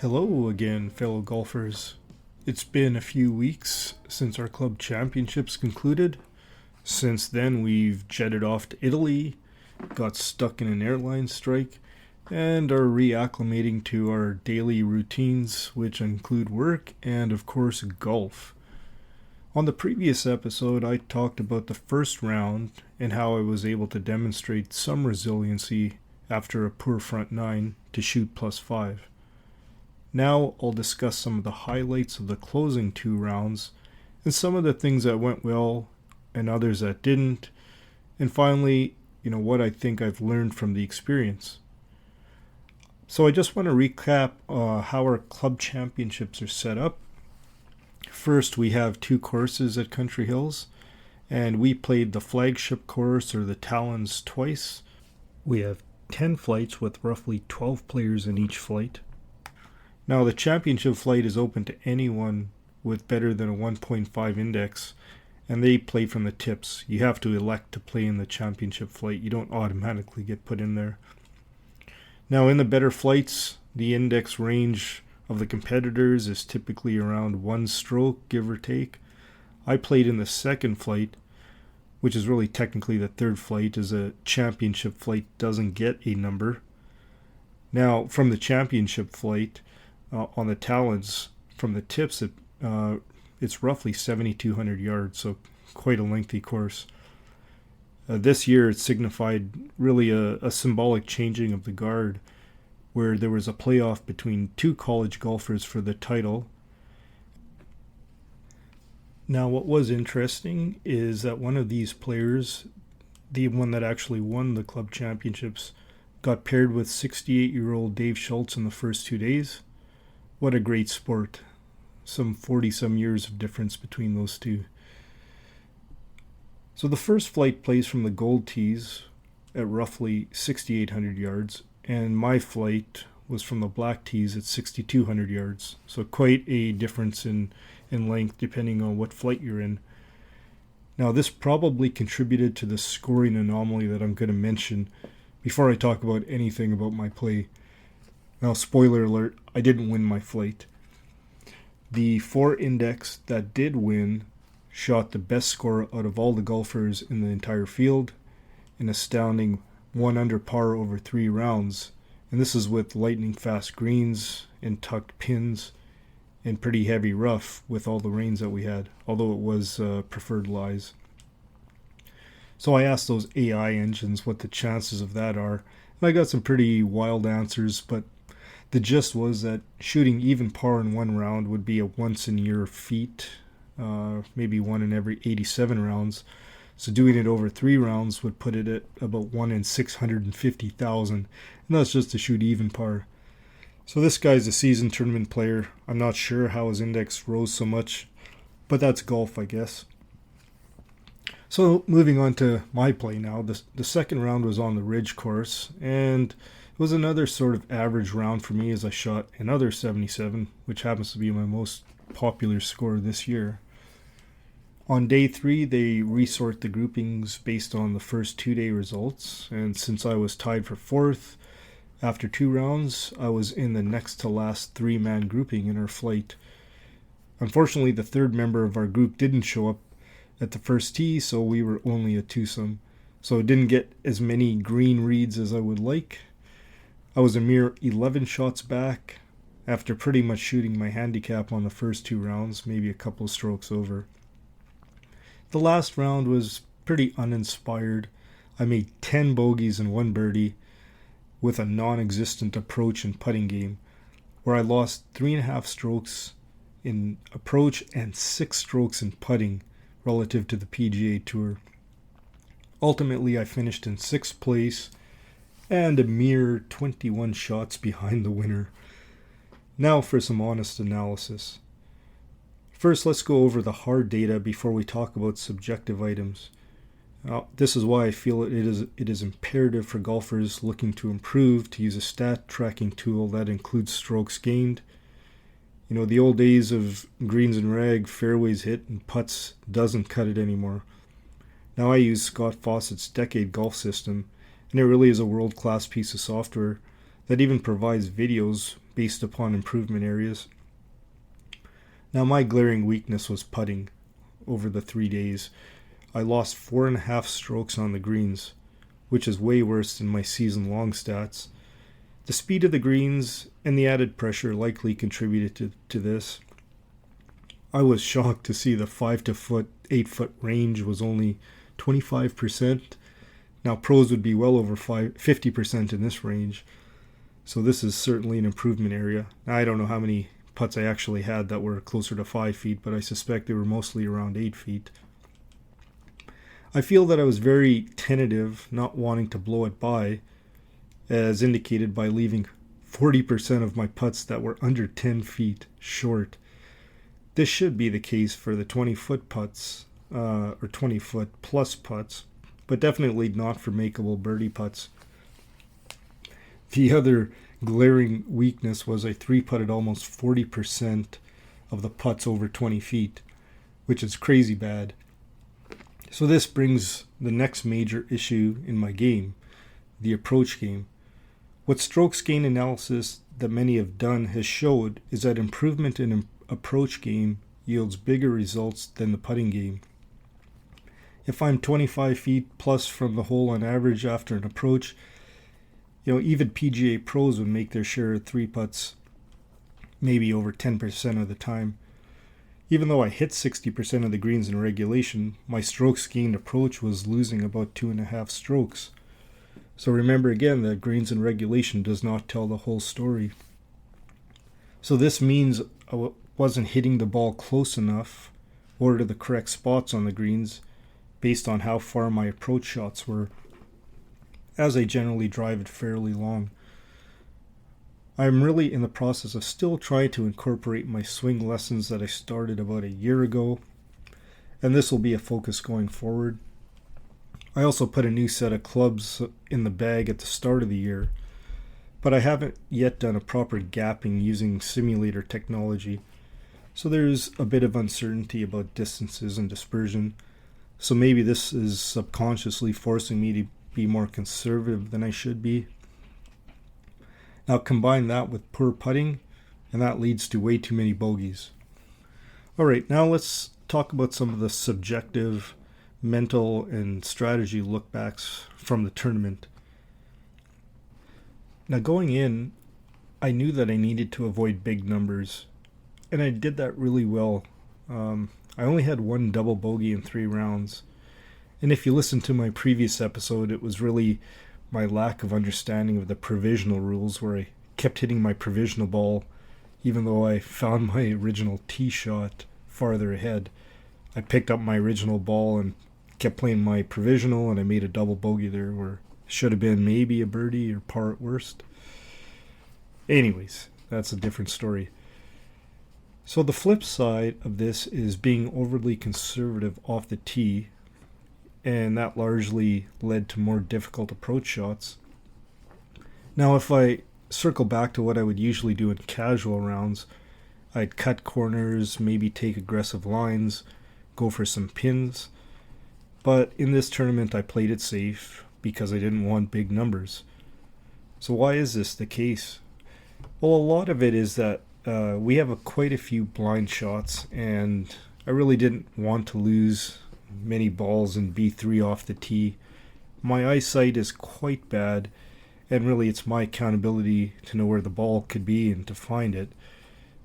Hello again, fellow golfers. It's been a few weeks since our club championships concluded. Since then, we've jetted off to Italy, got stuck in an airline strike, and are reacclimating to our daily routines, which include work and, of course, golf. On the previous episode, I talked about the first round and how I was able to demonstrate some resiliency after a poor front nine to shoot +5. Now I'll discuss some of the highlights of the closing two rounds and some of the things that went well and others that didn't. And finally, what I think I've learned from the experience. So I just want to recap how our club championships are set up. First, we have two courses at Country Hills, and we played the flagship course or the Talons twice. We have 10 flights with roughly 12 players in each flight. Now, the championship flight is open to anyone with better than a 1.5 index, and they play from the tips. You have to elect to play in the championship flight. You don't automatically get put in there. Now, in the better flights, the index range of the competitors is typically around 1 stroke, give or take. I played in the second flight, which is really technically the third flight, as a championship flight doesn't get a number. Now, from the championship flight, on the Talons, from the tips, it's roughly 7,200 yards, so quite a lengthy course. This year it signified really a symbolic changing of the guard, where there was a playoff between two college golfers for the title. Now, what was interesting is that one of these players, the one that actually won the club championships, got paired with 68-year-old Dave Schultz in the first 2 days. What a great sport. Some 40-some years of difference between those two. So the first flight plays from the gold tees at roughly 6,800 yards, and my flight was from the black tees at 6,200 yards. So quite a difference in length depending on what flight you're in. Now, this probably contributed to the scoring anomaly that I'm going to mention before I talk about anything about my play. Now, spoiler alert, I didn't win my flight. The 4 index that did win shot the best score out of all the golfers in the entire field, an astounding 1 under par over 3 rounds. And this is with lightning fast greens and tucked pins and pretty heavy rough with all the rains that we had, although it was preferred lies. So I asked those AI engines what the chances of that are, and I got some pretty wild answers, but the gist was that shooting even par in 1 round would be a once-in-a-year feat, maybe 1 in every 87 rounds. So doing it over 3 rounds would put it at about 1 in 650,000, and that's just to shoot even par. So this guy's a seasoned tournament player. I'm not sure how his index rose so much, but that's golf, I guess. So moving on to my play now, the second round was on the Ridge course, and it was another sort of average round for me as I shot another 77, which happens to be my most popular score this year. On day 3, they resort the groupings based on the first 2-day results, and since I was tied for 4th, after 2 rounds, I was in the next to last 3-man grouping in our flight. Unfortunately, the third member of our group didn't show up at the first tee, so we were only a twosome. So I didn't get as many green reads as I would like. I was a mere 11 shots back after pretty much shooting my handicap on the first 2 rounds, maybe a couple of strokes over. The last round was pretty uninspired. I made 10 bogeys and 1 birdie with a non-existent approach and putting game, where I lost 3.5 strokes in approach and 6 strokes in putting relative to the PGA Tour. Ultimately, I finished in 6th place and a mere 21 shots behind the winner. Now for some honest analysis. First, let's go over the hard data before we talk about subjective items. This is why I feel it is imperative for golfers looking to improve to use a stat tracking tool that includes strokes gained. The old days of greens and rag, fairways hit, and putts doesn't cut it anymore. Now I use Scott Fawcett's Decade Golf System, and it really is a world-class piece of software that even provides videos based upon improvement areas. Now, my glaring weakness was putting. Over the 3 days, I lost 4.5 strokes on the greens, which is way worse than my season-long stats. The speed of the greens and the added pressure likely contributed to this. I was shocked to see the 5 to 8 foot range was only 25%. Now pros would be well over 50% in this range. So this is certainly an improvement area. Now, I don't know how many putts I actually had that were closer to 5 feet, but I suspect they were mostly around 8 feet. I feel that I was very tentative, not wanting to blow it by, as indicated by leaving 40% of my putts that were under 10 feet short. This should be the case for the 20-foot putts, or 20-foot plus putts, but definitely not for makeable birdie putts. The other glaring weakness was I three-putted almost 40% of the putts over 20 feet, which is crazy bad. So this brings the next major issue in my game, the approach game. What strokes gain analysis that many have done has showed is that improvement in approach game yields bigger results than the putting game. If I'm 25 feet plus from the hole on average after an approach, even PGA pros would make their share of 3 putts maybe over 10% of the time. Even though I hit 60% of the greens in regulation, my strokes gained approach was losing about 2.5 strokes. So remember again that greens in regulation does not tell the whole story. So this means I wasn't hitting the ball close enough or to the correct spots on the greens based on how far my approach shots were, as I generally drive it fairly long. I'm really in the process of still trying to incorporate my swing lessons that I started about a year ago, and this will be a focus going forward. I also put a new set of clubs in the bag at the start of the year, but I haven't yet done a proper gapping using simulator technology, so there's a bit of uncertainty about distances and dispersion, so maybe this is subconsciously forcing me to be more conservative than I should be. Now combine that with poor putting, and that leads to way too many bogeys. Alright, now let's talk about some of the subjective, mental, and strategy lookbacks from the tournament. Now going in, I knew that I needed to avoid big numbers, and I did that really well. I only had one double bogey in 3 rounds, and if you listen to my previous episode, it was really my lack of understanding of the provisional rules where I kept hitting my provisional ball even though I found my original tee shot farther ahead. I picked up my original ball and kept playing my provisional, and I made a double bogey there where it should have been maybe a birdie or par at worst. Anyways, that's a different story. So the flip side of this is being overly conservative off the tee, and that largely led to more difficult approach shots. Now, if I circle back to what I would usually do in casual rounds, I'd cut corners, maybe take aggressive lines, go for some pins. But in this tournament, I played it safe because I didn't want big numbers. So why is this the case? Well, a lot of it is that we have quite a few blind shots, and I really didn't want to lose many balls in B3 off the tee. My eyesight is quite bad, and really it's my accountability to know where the ball could be and to find it.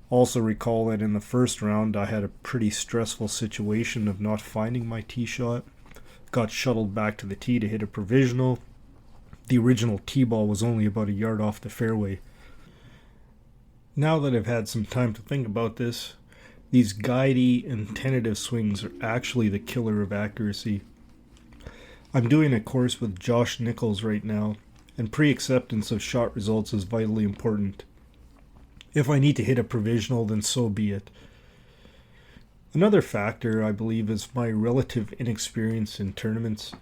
Also recall that in the first round I had a pretty stressful situation of not finding my tee shot. Got shuttled back to the tee to hit a provisional. The original tee ball was only about a yard off the fairway. Now that I've had some time to think about this, these guidey and tentative swings are actually the killer of accuracy. I'm doing a course with Josh Nichols right now, and pre-acceptance of shot results is vitally important. If I need to hit a provisional, then so be it. Another factor, I believe, is my relative inexperience in tournaments.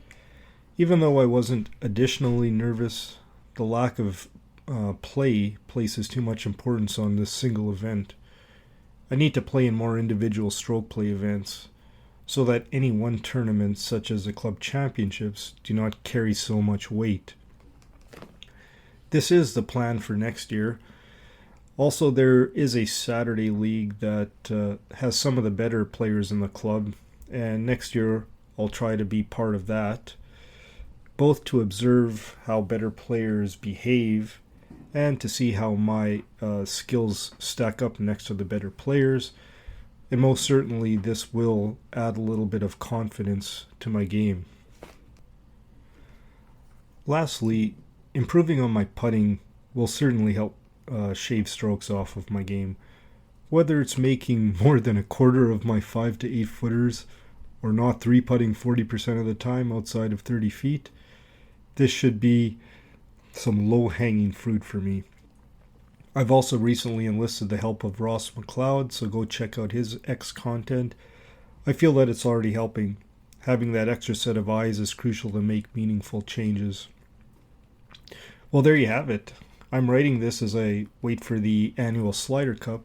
Even though I wasn't additionally nervous, the lack of play places too much importance on this single event. I need to play in more individual stroke play events so that any one tournament, such as the club championships, do not carry so much weight. This is the plan for next year. Also, there is a Saturday league that has some of the better players in the club, and next year I'll try to be part of that, both to observe how better players behave and to see how my skills stack up next to the better players. And most certainly, this will add a little bit of confidence to my game. Lastly, improving on my putting will certainly help shave strokes off of my game. Whether it's making more than a quarter of my 5 to 8 footers or not 3-putting 40% of the time outside of 30 feet, this should be some low-hanging fruit for me. I've also recently enlisted the help of Ross McLeod, so go check out his X content. I feel that it's already helping. Having that extra set of eyes is crucial to make meaningful changes. Well, there you have it. I'm writing this as I wait for the annual Slider Cup,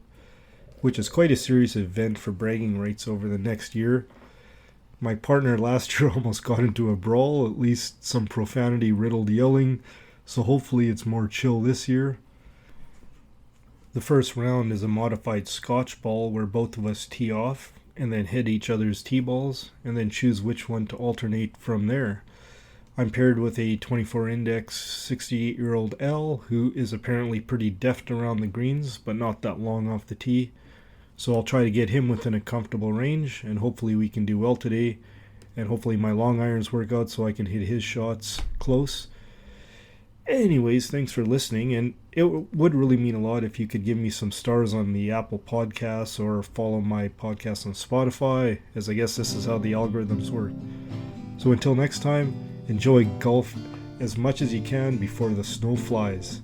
which is quite a serious event for bragging rights over the next year. My partner last year almost got into a brawl, at least some profanity-riddled yelling, so hopefully it's more chill this year. The first round is a modified Scotch ball where both of us tee off and then hit each other's tee balls and then choose which one to alternate from there. I'm paired with a 24 index 68-year-old L who is apparently pretty deft around the greens but not that long off the tee. So I'll try to get him within a comfortable range and hopefully we can do well today, and hopefully my long irons work out so I can hit his shots close. Anyways, thanks for listening, and it would really mean a lot if you could give me some stars on the Apple Podcasts or follow my podcast on Spotify, as I guess this is how the algorithms work. So until next time, enjoy golf as much as you can before the snow flies.